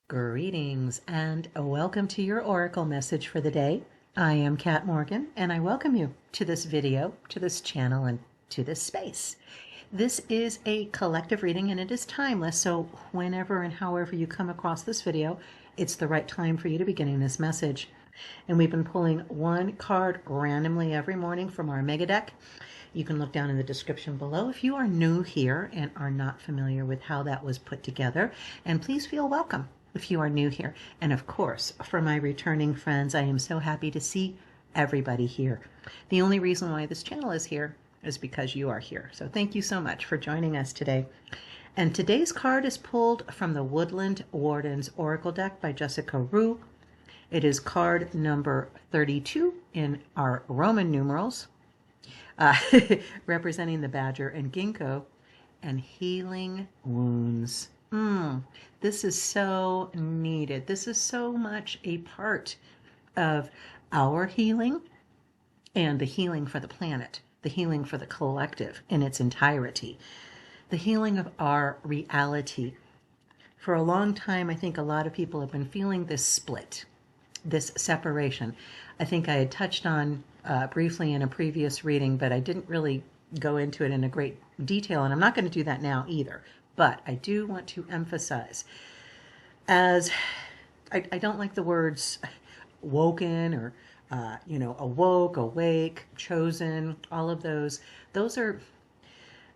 Greetings and welcome to your Oracle message for the day. I am Kat Morgan and I welcome you to this video, to this channel, and to this space. This is a collective reading and it is timeless, so whenever and however you come across this video, it's the right time for you to be getting this message. And we've been pulling one card randomly every morning from our mega deck. You can look down in the description below if you are new here and are not familiar with how that was put together. And please feel welcome if you are new here. And of course, for my returning friends, I am so happy to see everybody here. The only reason why this channel is here is because you are here. So thank you so much for joining us today. And today's card is pulled from the Woodland Wardens Oracle deck by Jessica Rue. It is card number 32 in our Roman numerals, representing the badger and ginkgo and healing wounds. This is so needed. This is so much a part of our healing and the healing for the planet, the healing for the collective in its entirety, the healing of our reality. For a long time, I think a lot of people have been feeling this split, this separation. I think I had touched on briefly in a previous reading, but I didn't really go into it in a great detail, and I'm not going to do that now either. But I do want to emphasize, as I don't like the words woken or, awoke, awake, chosen, all of those. Those are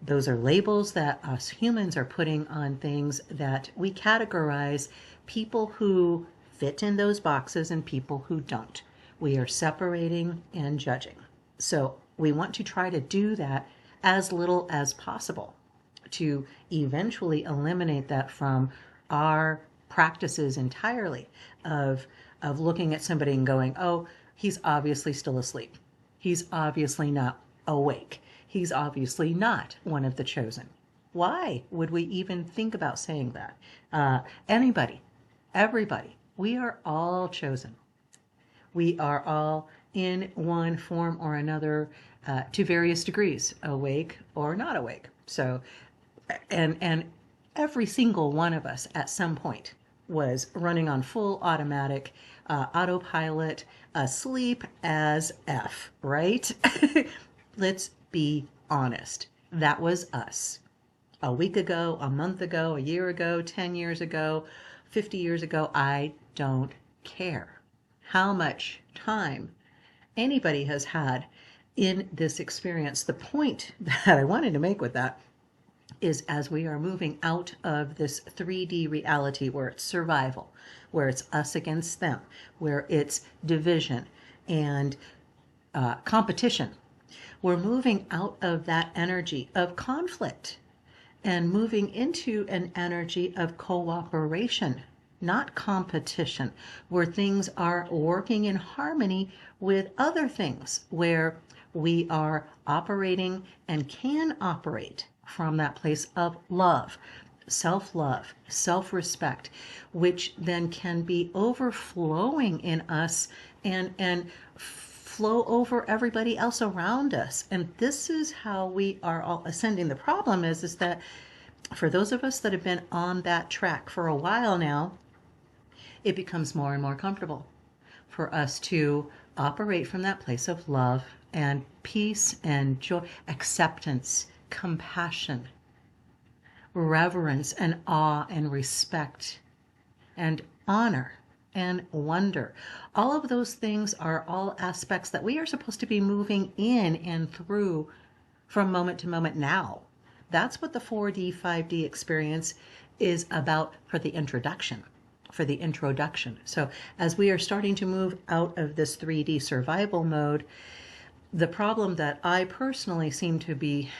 labels that us humans are putting on things that we categorize people who fit in those boxes and people who don't. We are separating and judging. So we want to try to do that as little as possible to eventually eliminate that from our practices entirely of looking at somebody and going, oh, he's obviously still asleep. He's obviously not awake. He's obviously not one of the chosen. Why would we even think about saying that? Anybody, everybody, we are all chosen. We are all in one form or another to various degrees, awake or not awake. So, and every single one of us at some point was running on full automatic autopilot, asleep as F, right? Let's be honest. That was us. A week ago, a month ago, a year ago, 10 years ago, 50 years ago, I don't care how much time anybody has had in this experience. The point that I wanted to make with that is, as we are moving out of this 3D reality where it's survival, where it's us against them, where it's division and competition, we're moving out of that energy of conflict and moving into an energy of cooperation, not competition, where things are working in harmony with other things, where we are operating and can operate from that place of love, self-love, self-respect, which then can be overflowing in us and flow over everybody else around us. And this is how we are all ascending. The problem is that for those of us that have been on that track for a while now, it becomes more and more comfortable for us to operate from that place of love and peace and joy, acceptance, compassion, reverence and awe and respect and honor and wonder. All of those things are all aspects that we are supposed to be moving in and through from moment to moment now. That's what the 4D, 5D experience is about for the introduction. So as we are starting to move out of this 3D survival mode, the problem that I personally seem to be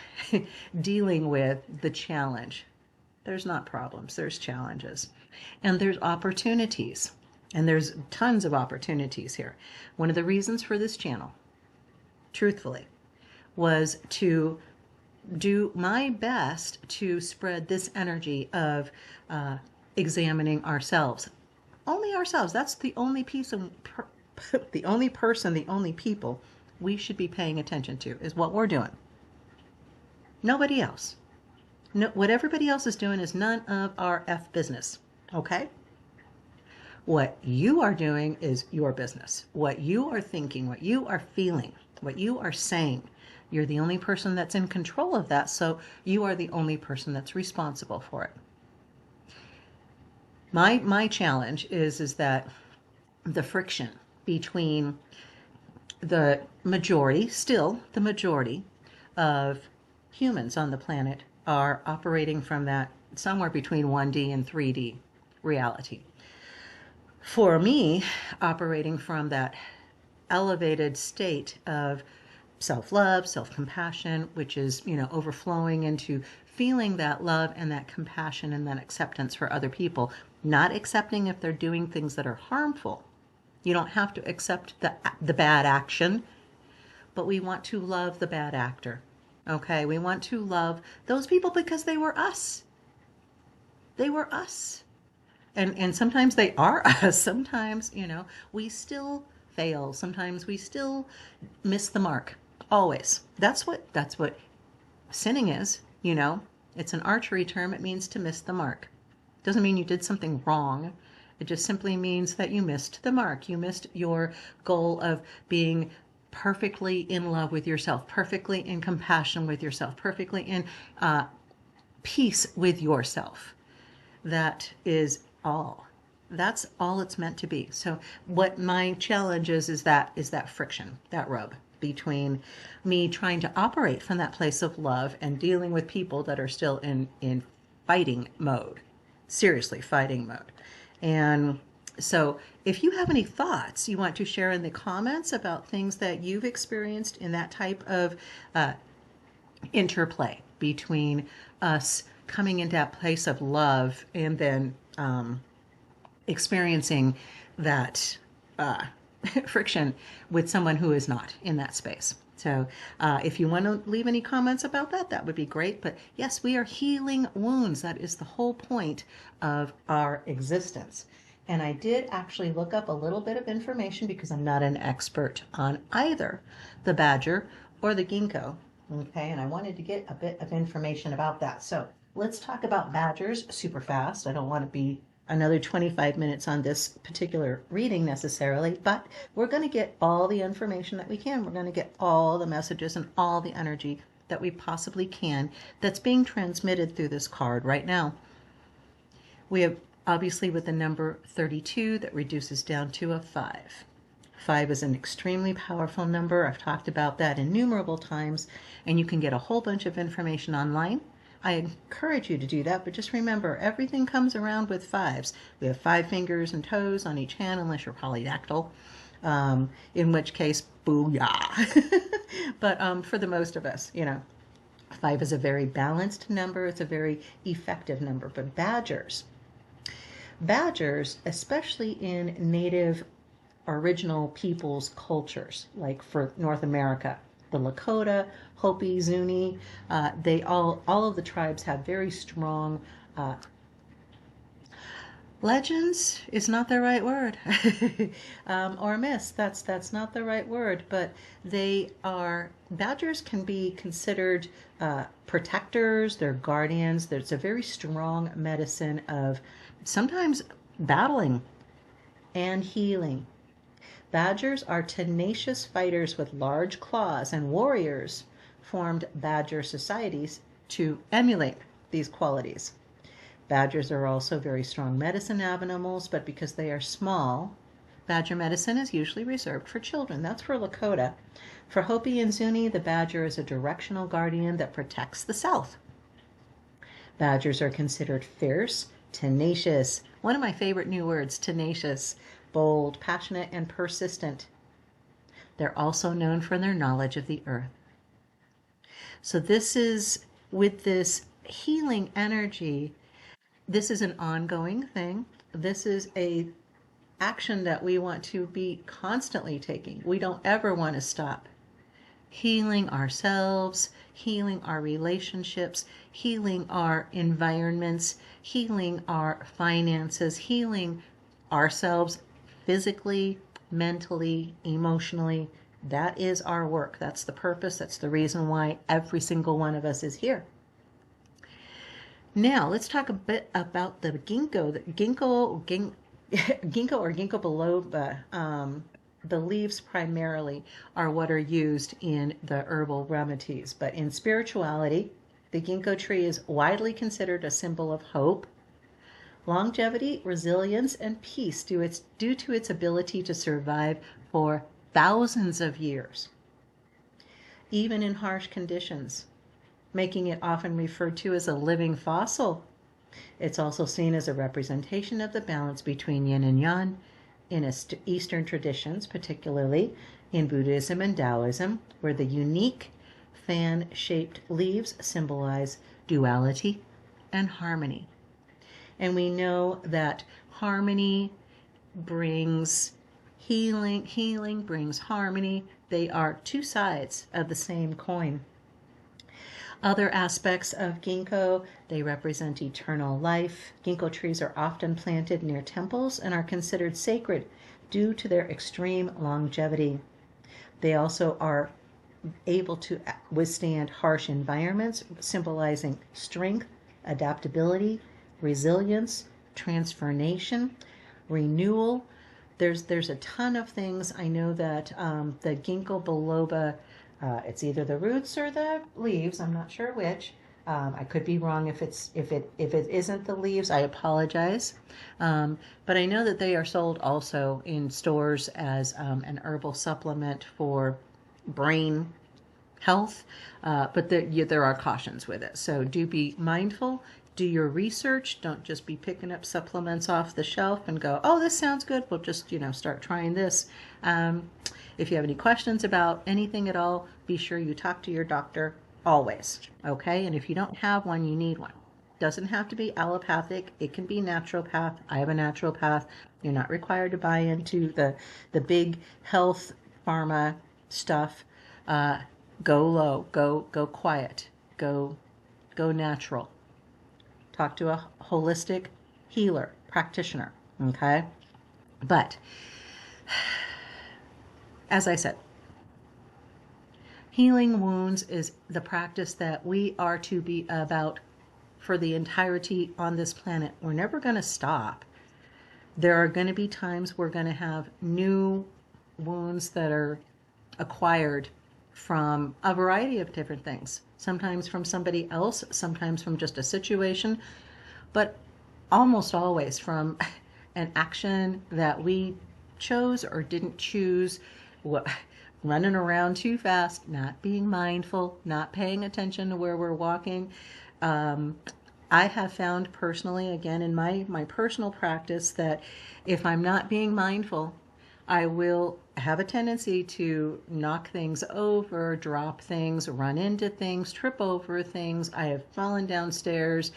dealing with, the challenge. There's not problems, there's challenges. And there's opportunities. And there's tons of opportunities here. One of the reasons for this channel, truthfully, was to do my best to spread this energy of examining ourselves. Only ourselves. That's the only piece of the only person, the only people we should be paying attention to is what we're doing. Nobody else. No, what everybody else is doing is none of our F business. Okay? What you are doing is your business. What you are thinking, what you are feeling, what you are saying, you're the only person that's in control of that, so you are the only person that's responsible for it. My challenge is that the friction between the majority, still the majority of humans on the planet are operating from that somewhere between 1D and 3D reality. For me, operating from that elevated state of self-love, self-compassion, which is, overflowing into feeling that love and that compassion and that acceptance for other people, not accepting if they're doing things that are harmful. You don't have to accept the bad action, but we want to love the bad actor. Okay, we want to love those people because they were us. They were us. And sometimes they are us. Sometimes, we still fail. Sometimes we still miss the mark. Always. That's what sinning is, It's an archery term. It means to miss the mark. It doesn't mean you did something wrong. It just simply means that you missed the mark. You missed your goal of being perfectly in love with yourself, perfectly in compassion with yourself, perfectly in peace with yourself. That is all. That's all it's meant to be. So what my challenge is that friction, that rub between me trying to operate from that place of love and dealing with people that are still in fighting mode, seriously fighting mode. And so if you have any thoughts you want to share in the comments about things that you've experienced in that type of interplay between us coming into that place of love and then experiencing that friction with someone who is not in that space. So if you want to leave any comments about that, that would be great. But yes, we are healing wounds. That is the whole point of our existence. And I did actually look up a little bit of information because I'm not an expert on either the badger or the ginkgo. Okay, and I wanted to get a bit of information about that. So let's talk about badgers super fast. I don't want to be another 25 minutes on this particular reading necessarily, but we're going to get all the information that we can. We're going to get all the messages and all the energy that we possibly can that's being transmitted through this card right now. We have obviously with the number 32 that reduces down to a 5. 5 is an extremely powerful number. I've talked about that innumerable times, and you can get a whole bunch of information online. I encourage you to do that, but just remember, everything comes around with 5s. We have 5 fingers and toes on each hand, unless you're polydactyl, in which case, booyah. But for the most of us, 5 is a very balanced number. It's a very effective number. But badgers, especially in native original peoples' cultures, like for North America, the Lakota, Hopi, Zuni, they all of the tribes have very strong legends is not the right word, or myths. That's not the right word, but badgers can be considered protectors. They're guardians. There's a very strong medicine of sometimes battling and healing. Badgers are tenacious fighters with large claws, and warriors formed badger societies to emulate these qualities. Badgers are also very strong medicine animals, but because they are small, badger medicine is usually reserved for children. That's for Lakota. For Hopi and Zuni, the badger is a directional guardian that protects the South. Badgers are considered fierce, tenacious. One of my favorite new words, tenacious. Bold, passionate, and persistent. They're also known for their knowledge of the earth. So this is, with this healing energy, this is an ongoing thing. This is a action that we want to be constantly taking. We don't ever want to stop healing ourselves, healing our relationships, healing our environments, healing our finances, healing ourselves physically, mentally, emotionally. That is our work. That's the purpose. That's the reason why every single one of us is here. Now, let's talk a bit about the ginkgo. Ginkgo or Ginkgo biloba, the leaves primarily are what are used in the herbal remedies. But in spirituality, the Ginkgo tree is widely considered a symbol of hope, longevity, resilience, and peace due to its ability to survive for thousands of years, even in harsh conditions, making it often referred to as a living fossil. It's also seen as a representation of the balance between yin and yang in Eastern traditions, particularly in Buddhism and Taoism, where the unique fan-shaped leaves symbolize duality and harmony. And we know that harmony brings healing, healing brings harmony. They are two sides of the same coin. Other aspects of ginkgo, they represent eternal life. Ginkgo trees are often planted near temples and are considered sacred due to their extreme longevity. They also are able to withstand harsh environments, symbolizing strength, adaptability, resilience, transformation, renewal. There's a ton of things. I know that the Ginkgo biloba, it's either the roots or the leaves. I'm not sure which. I could be wrong if it isn't the leaves. I apologize. But I know that they are sold also in stores as an herbal supplement for brain health. But there are cautions with it. So do be mindful. Do your research. Don't just be picking up supplements off the shelf and go, oh, this sounds good. We'll just, start trying this. If you have any questions about anything at all, be sure you talk to your doctor always. Okay. And if you don't have one, you need one. Doesn't have to be allopathic. It can be naturopath. I have a naturopath. You're not required to buy into the big health pharma stuff. Go low, go quiet, go natural. Talk to a holistic healer, practitioner, okay? But, as I said, healing wounds is the practice that we are to be about for the entirety on this planet. We're never going to stop. There are going to be times we're going to have new wounds that are acquired from a variety of different things. Sometimes from somebody else, sometimes from just a situation, but almost always from an action that we chose or didn't choose, running around too fast, not being mindful, not paying attention to where we're walking. I have found personally, again, in my personal practice, that if I'm not being mindful, I will have a tendency to knock things over, drop things, run into things, trip over things. I have fallen downstairs.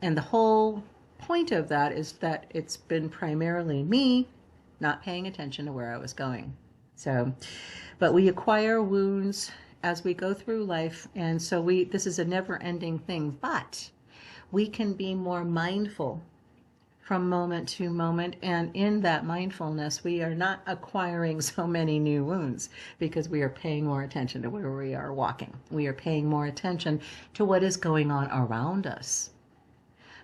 And the whole point of that is that it's been primarily me not paying attention to where I was going. So, but we acquire wounds as we go through life. And so this is a never-ending thing, but we can be more mindful from moment to moment, and in that mindfulness we are not acquiring so many new wounds because we are paying more attention to where we are walking. We are paying more attention to what is going on around us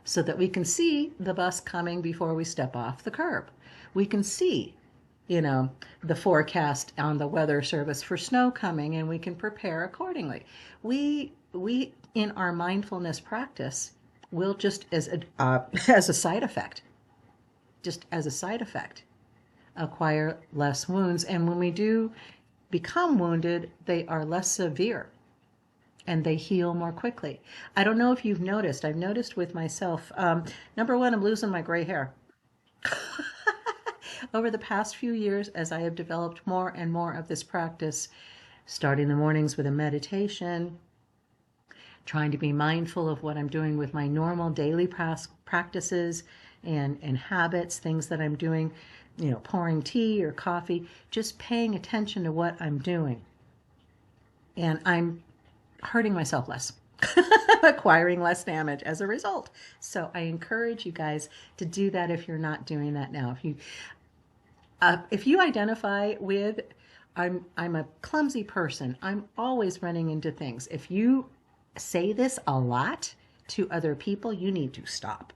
so that we can see the bus coming before we step off the curb. We can see the forecast on the weather service for snow coming, and we can prepare accordingly. We in our mindfulness practice will just as a side effect, acquire less wounds. And when we do become wounded, they are less severe and they heal more quickly. I don't know if you've noticed. I've noticed with myself, number one, I'm losing my gray hair. Over the past few years, as I have developed more and more of this practice, starting the mornings with a meditation, trying to be mindful of what I'm doing with my normal daily practices and habits, things that I'm doing, pouring tea or coffee, just paying attention to what I'm doing. And I'm hurting myself less, acquiring less damage as a result. So I encourage you guys to do that if you're not doing that now. If you identify with, I'm a clumsy person, I'm always running into things. If you say this a lot to other people, you need to stop.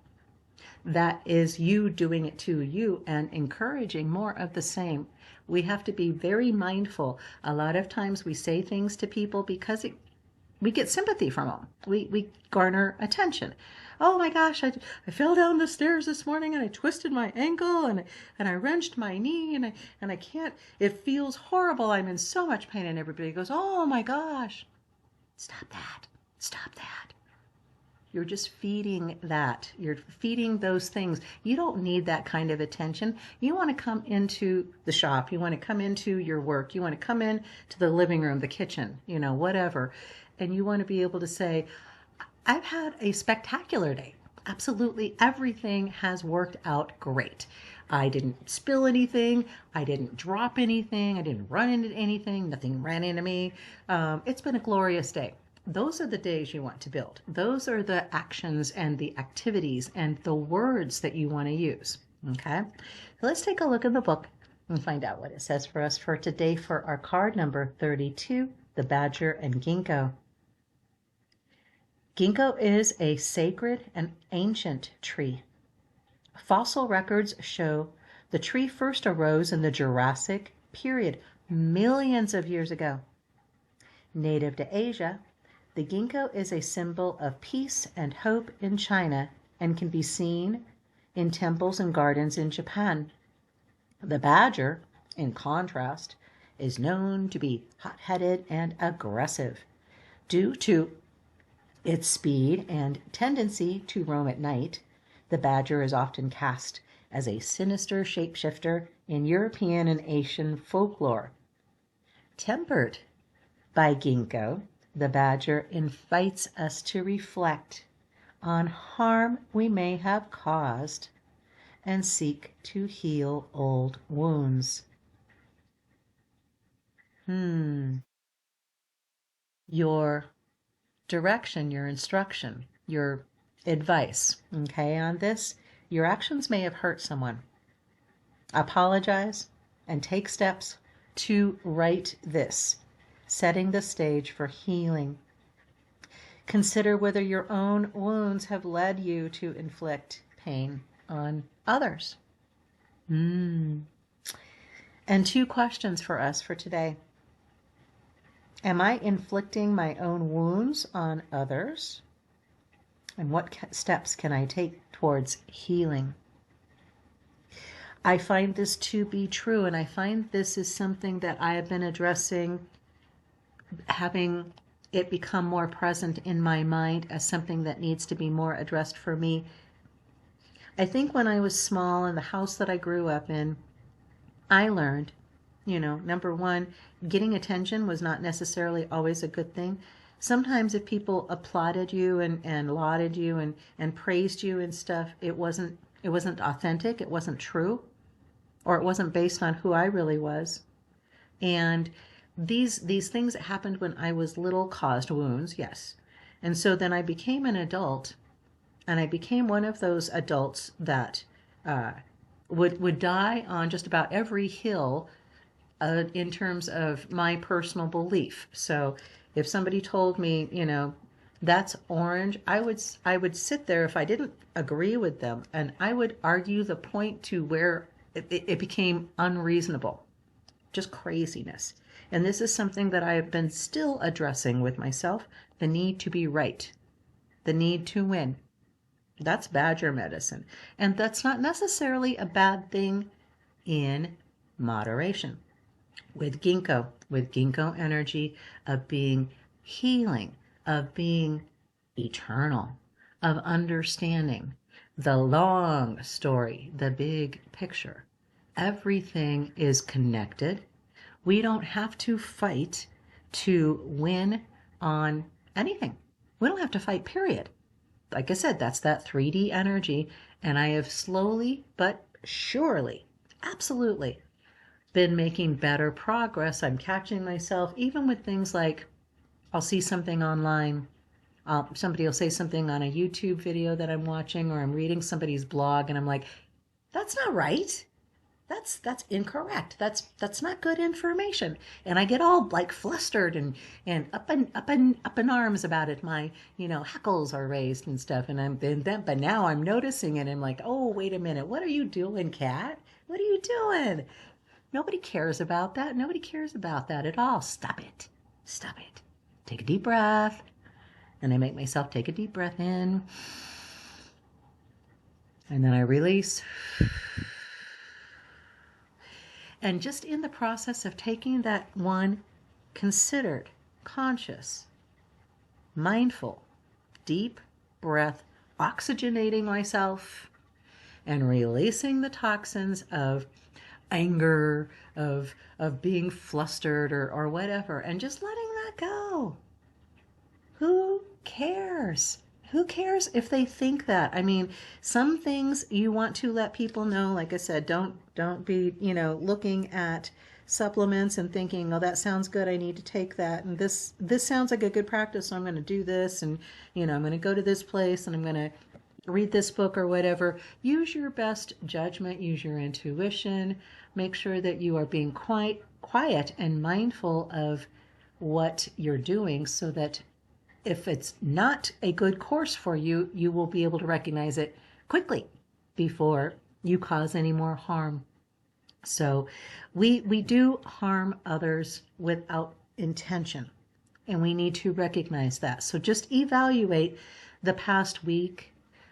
that is you doing it to you and encouraging more of the same. We have to be very mindful. A lot of times we say things to people because we get sympathy from them. We garner attention. Oh my gosh, I fell down the stairs this morning and I twisted my ankle and I wrenched my knee and I can't, it feels horrible. I'm in so much pain. And everybody goes, oh my gosh, stop that, stop that. You're just feeding that. You're feeding those things. You don't need that kind of attention. You want to come into the shop. You want to come into your work. You want to come in to the living room, the kitchen, whatever. And you want to be able to say, I've had a spectacular day. Absolutely everything has worked out great. I didn't spill anything. I didn't drop anything. I didn't run into anything. Nothing ran into me. It's been a glorious day. Those are the days you want to build. Those are the actions and the activities and the words that you want to use. Okay, so let's take a look in the book and find out what it says for us for today for our card number 32, the Badger and Ginkgo. Ginkgo is a sacred and ancient tree. Fossil records show the tree first arose in the Jurassic period, millions of years ago. Native to Asia, the ginkgo is a symbol of peace and hope in China and can be seen in temples and gardens in Japan. The badger, in contrast, is known to be hot-headed and aggressive. Due to its speed and tendency to roam at night, the badger is often cast as a sinister shapeshifter in European and Asian folklore. Tempered by ginkgo, the badger invites us to reflect on harm we may have caused and seek to heal old wounds. Your direction, your instruction, your advice, okay, on this, your actions may have hurt someone. Apologize and take steps to right this, setting the stage for healing. Consider whether your own wounds have led you to inflict pain on others. And 2 questions for us for today. Am I inflicting my own wounds on others? And what steps can I take towards healing? I find this to be true, and I find this is something that I have been addressing, having it become more present in my mind as something that needs to be more addressed for me. I think when I was small in the house that I grew up in, I learned, number one, getting attention was not necessarily always a good thing. Sometimes if people applauded you and lauded you and praised you and stuff, it wasn't authentic, it wasn't true, or it wasn't based on who I really was. And these things that happened when I was little caused wounds, yes. And so then I became an adult, and I became one of those adults that would die on just about every hill in terms of my personal belief. So if somebody told me, that's orange, I would sit there if I didn't agree with them, and I would argue the point to where it became unreasonable, just craziness. And this is something that I have been still addressing with myself, the need to be right, the need to win. That's badger medicine. And that's not necessarily a bad thing in moderation. With ginkgo energy of being healing, of being eternal, of understanding the long story, the big picture. Everything is connected. We don't have to fight to win on anything. We don't have to fight, period. Like I said, that's that 3D energy, and I have slowly but surely, absolutely, been making better progress. I'm catching myself, even with things like I'll see something online, somebody will say something on a YouTube video that I'm watching, or I'm reading somebody's blog, and I'm like, that's not right. That's incorrect. That's not good information. And I get all like flustered and up in arms about it. My, hackles are raised and stuff. And but now I'm noticing it. And I'm like, oh, wait a minute. What are you doing, Cat? What are you doing? Nobody cares about that. Nobody cares about that at all. Stop it. Stop it. Take a deep breath. And I make myself take a deep breath in. And then I release. And just in the process of taking that one considered, conscious, mindful, deep breath, oxygenating myself and releasing the toxins of anger, of being flustered or whatever, and just letting that go. Who cares? Who cares if they think that? I mean, some things you want to let people know, like I said, don't be, looking at supplements and thinking, oh, that sounds good, I need to take that. And this sounds like a good practice, so I'm going to do this. And, I'm going to go to this place and I'm going to read this book or whatever. Use your best judgment, use your intuition. Make sure that you are being quiet and mindful of what you're doing so that if it's not a good course for you, you will be able to recognize it quickly before you cause any more harm. So we do harm others without intention, and we need to recognize that. So just evaluate the past week,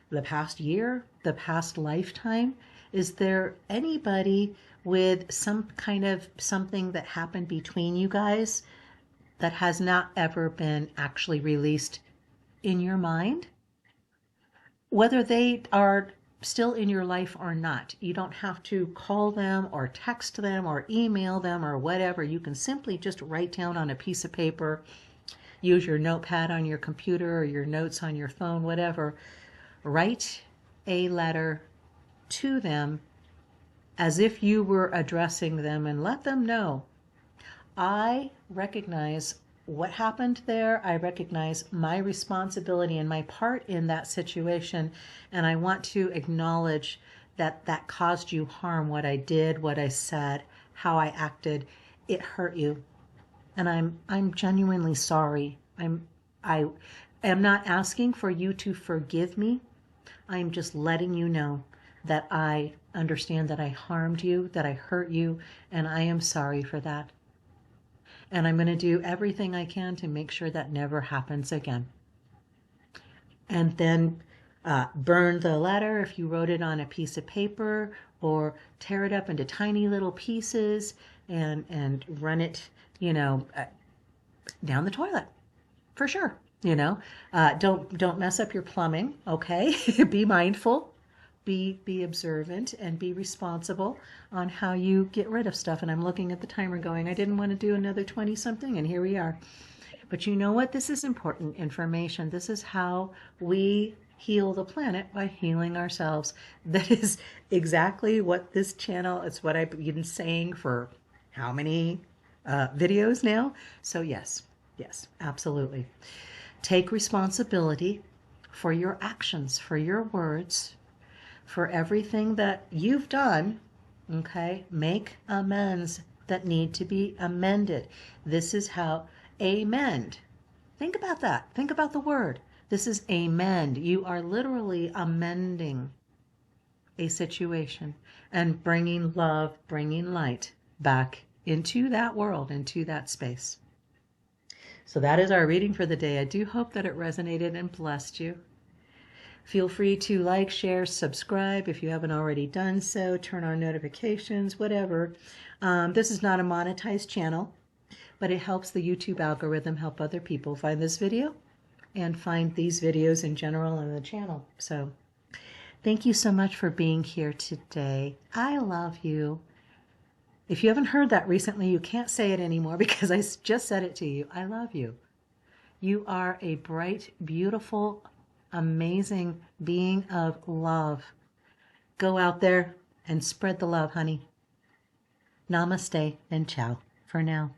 the past year, the past lifetime. Is there anybody with some kind of something that happened between you guys that has not ever been actually released in your mind? Whether they are still in your life or not, you don't have to call them or text them or email them or whatever. You can simply just write down on a piece of paper, use your notepad on your computer or your notes on your phone, whatever. Write a letter to them as if you were addressing them and let them know, I recognize what happened there. I recognize my responsibility and my part in that situation. And I want to acknowledge that that caused you harm, what I did, what I said, how I acted. It hurt you. And I'm genuinely sorry. I am not asking for you to forgive me. I'm just letting you know that I understand that I harmed you, that I hurt you, and I am sorry for that. And I'm going to do everything I can to make sure that never happens again. And then burn the letter if you wrote it on a piece of paper, or tear it up into tiny little pieces and run it, down the toilet, for sure. Don't mess up your plumbing, okay? Be mindful. Be observant and be responsible on how you get rid of stuff. And I'm looking at the timer going, I didn't want to do another 20 something, and here we are. But you know what? This is important information. This is how we heal the planet, by healing ourselves. That is exactly what this channel, it's what I've been saying for how many videos now? So yes, absolutely. Take responsibility for your actions, for your words, for everything that you've done, okay? Make amends that need to be amended. This is how amend. Think about that. Think about the word. This is amend. You are literally amending a situation and bringing love, bringing light back into that world, into that space. So that is our reading for the day. I do hope that it resonated and blessed you. Feel free to like, share, subscribe if you haven't already done so. Turn on notifications, whatever. This is not a monetized channel, but it helps the YouTube algorithm help other people find this video and find these videos in general on the channel. So thank you so much for being here today. I love you. If you haven't heard that recently, you can't say it anymore because I just said it to you. I love you. You are a bright, beautiful, amazing being of love. Go out there and spread the love, honey. Namaste and ciao for now.